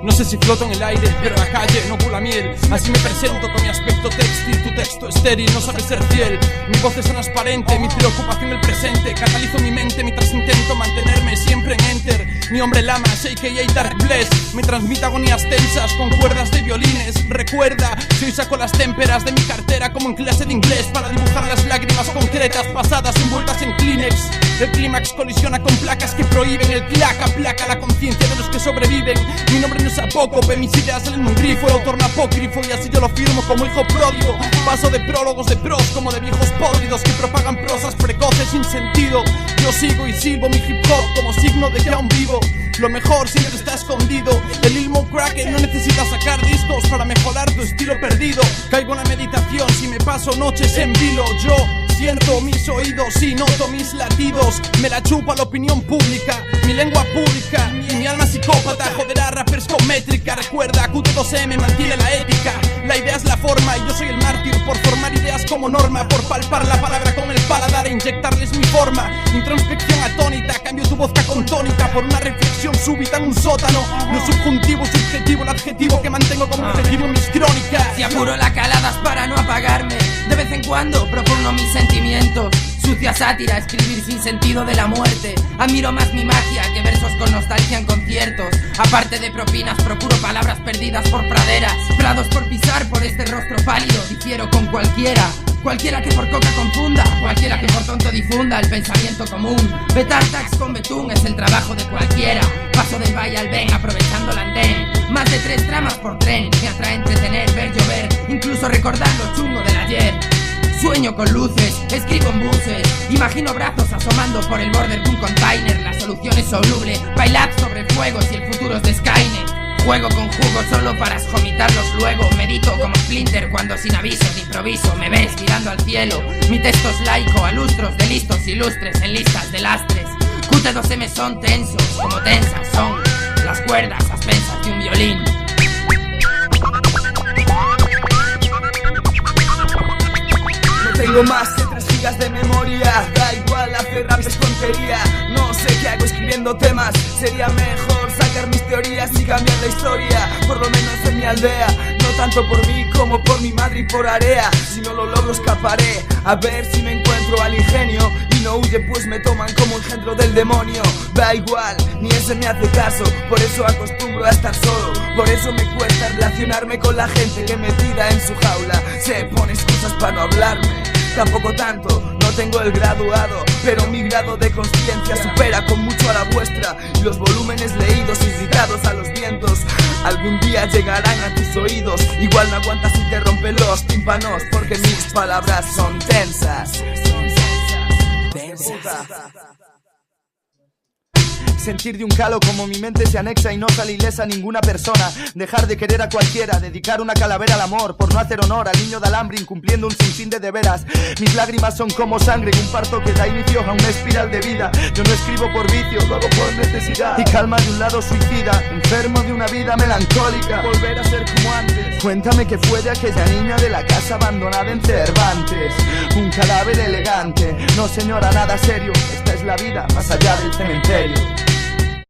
No sé si floto en el aire, pero la calle no pula miel. Así me presento con mi aspecto textil, tu texto estéril, no sabes ser fiel. Mi voz es transparente, mi preocupación el presente. Canalizo mi mente mientras intento mantenerme siempre en enter. Mi hombre Lamas, a.k.a. Dark Bless, me transmite agonías tensas con cuerdas de violines. Recuerda, si hoy saco las témperas de mi cartera como en clase de inglés para dibujar las lágrimas concretas pasadas envueltas en Kleenex. El clímax colisiona con placas que prohíben el claca, placa la conciencia de los que sobreviven. Mi nombre no es apócope, mis ideas salen de un grifo, el autor no apócrifo, y así yo lo firmo como hijo pródigo. Paso de prólogos de pros como de viejos podridos que propagan prosas precoces sin sentido. Yo sigo y silbo mi hip hop como signo de que aún vivo. Lo mejor siempre está escondido. El Ilmo Cracker no necesita sacar discos para mejorar tu estilo perdido. Caigo en la meditación si me paso noches en vilo. Yo siento mis oídos y noto mis latidos. Me la chupa la opinión pública, mi lengua pública y mi alma psicópata. Joder a rappers con métrica. Recuerda, QT2M mantiene la ética. La idea es la forma y yo soy el mártir por formar ideas como norma, por palpar la palabra con el paladar e inyectarles mi forma. Introspección atónita, cambio tu vodka con tónica por una reflexión súbita en un sótano. No subjuntivo, subjetivo, el adjetivo que mantengo como objetivo en mis crónicas. Si apuro la caladas para no apagarme, de vez en cuando propugno mis sentimientos. Sucia sátira, escribir sin sentido de la muerte. Admiro más mi magia que versos con nostalgia en conciertos. Aparte de propinas, procuro palabras perdidas por praderas, prados por pisar por este rostro pálido. Difiero con cualquiera, cualquiera que por coca confunda, cualquiera que por tonto difunda el pensamiento común. Vetar tax con betún es el trabajo de cualquiera. Paso del valle al ven aprovechando el andén. Más de 3 tramas por tren, me atrae entretener, ver llover, incluso recordar lo chungo del ayer. Sueño con luces, escribo en buses, imagino brazos asomando por el borde de un container. La solución es soluble, bailad sobre fuegos y el futuro es de Skynet. Juego con jugo solo para escomitarlos luego. Medito como Splinter cuando sin aviso de improviso me ves mirando al cielo. Mi texto es laico a lustros de listos ilustres en listas de lastres. QT2M son tensos, como tensas son las cuerdas a expensas de un violín. Tengo más que 3 gigas de memoria. Da igual, hacer rap es tontería. No sé qué hago escribiendo temas. Sería mejor sacar mis teorías y cambiar la historia, por lo menos en mi aldea. No tanto por mí como por mi madre y por Area. Si no lo logro escaparé, a ver si me encuentro al ingenio. Y no huye pues me toman como engendro del demonio. Da igual, ni ese me hace caso. Por eso acostumbro a estar solo. Por eso me cuesta relacionarme con la gente que metida en su jaula se pone excusas para no hablarme. Tampoco tanto, no tengo el graduado, pero mi grado de conciencia supera con mucho a la vuestra. Y los volúmenes leídos y gritados a los vientos algún día llegarán a tus oídos. Igual no aguantas y te rompen los tímpanos, porque mis palabras son tensas. Sentir de un calo como mi mente se anexa y no sale ilesa a ninguna persona. Dejar de querer a cualquiera, dedicar una calavera al amor por no hacer honor al niño de alambre incumpliendo un sinfín de deberes. Mis lágrimas son como sangre en un parto que da inicio a una espiral de vida. Yo no escribo por vicio, lo hago por necesidad. Y calma de un lado suicida, enfermo de una vida melancólica. Volver a ser como antes. Cuéntame qué fue de aquella niña de la casa abandonada en Cervantes. Un cadáver elegante. No señora, nada serio. Esta es la vida más allá del cementerio.